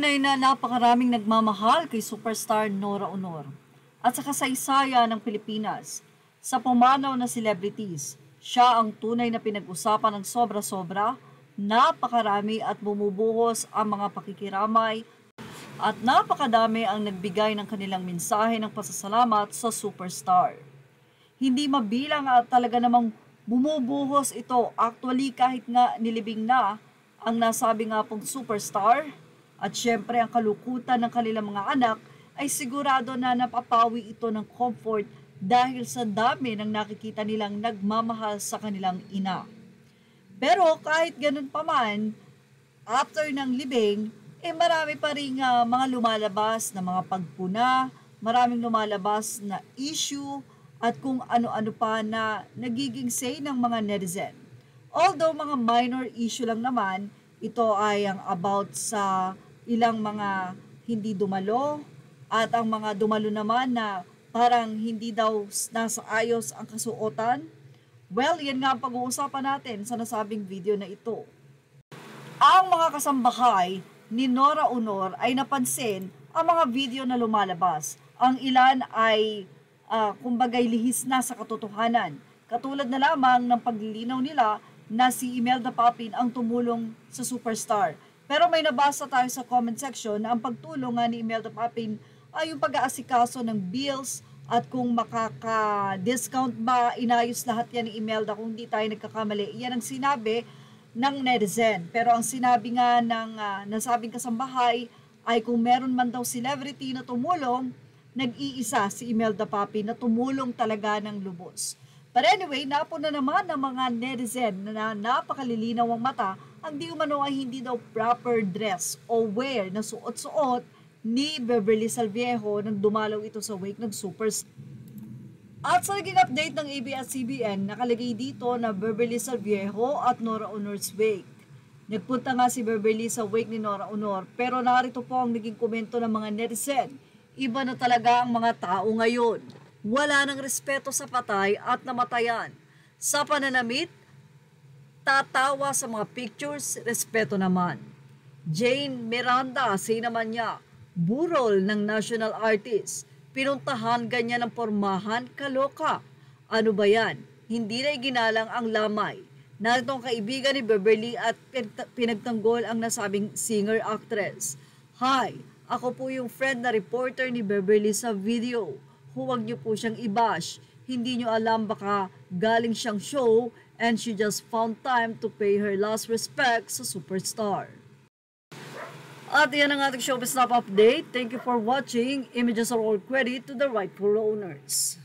Tunay na napakaraming nagmamahal kay superstar Nora Aunor at sa kasaysayan ng Pilipinas. Sa pumanaw na celebrities, siya ang tunay na pinag-usapan ng sobra-sobra, napakarami at bumubuhos ang mga pakikiramay at napakadami ang nagbigay ng kanilang mensahe ng pasasalamat sa superstar. Hindi mabilang at talaga namang bumubuhos ito. Actually, kahit nga nilibing na ang nasabi nga pong superstar, at syempre ang kalukutan ng kanilang mga anak ay sigurado na napapawi ito ng comfort dahil sa dami ng nakikita nilang nagmamahal sa kanilang ina. Pero kahit ganun pa man, after ng libing, marami pa rin mga lumalabas na mga pagpuna, maraming lumalabas na issue at kung ano-ano pa na nagiging say ng mga netizen. Although mga minor issue lang naman, ito ay ang about sa ilang mga hindi dumalo at ang mga dumalo naman na parang hindi daw nasa ayos ang kasuotan. Well, yan nga ang pag-uusapan natin sa nasabing video na ito. Ang mga kasambahay ni Nora Aunor ay napansin ang mga video na lumalabas. Ang ilan ay kumbagay lihis na sa katotohanan. Katulad na lamang ng paglilinaw nila na si Imelda Papin ang tumulong sa superstar. Pero may nabasa tayo sa comment section na ang pagtulong ni Imelda Papin ay yung pag-aasikaso ng bills at kung makaka-discount ba, inayos lahat yan ni Imelda kung hindi tayo nagkakamali. Yan ang sinabi ng netizen. Pero ang sinabi nga ng nasabing kasambahay ay kung meron man daw celebrity na tumulong, nag-iisa si Imelda Papin na tumulong talaga ng lubos. But anyway, napuna naman ng mga netizen na napakalilinaw ang mata ang di umano ay hindi daw proper dress o wear na suot-suot ni Beverly Salviejo nang dumalaw ito sa wake ng superstar. At sa naging update ng ABS-CBN, nakalagay dito na Beverly Salviejo at Nora Aunor's wake. Nagpunta nga si Beverly sa wake ni Nora Aunor, pero narito po ang naging komento ng mga netizen. Iba na talaga ang mga tao ngayon. Wala ng respeto sa patay at namatayan. Sa pananamit, tatawa sa mga pictures, respeto naman. Jane Miranda, say naman niya, burol ng national artist. Pinuntahan ganyan ang pormahan, kaloka. Ano ba yan? Hindi na iginalang ang lamay. Narito ang kaibigan ni Beverly at pinagtanggol ang nasabing singer-actress. Hi, ako po yung friend na reporter ni Beverly sa video. Huwag niyo po siyang i-bash. Hindi niyo alam baka galing siyang show and she just found time to pay her last respect sa superstar. At yan ang ating showbiz stop update. Thank you for watching. Images are all credit to the rightful owners.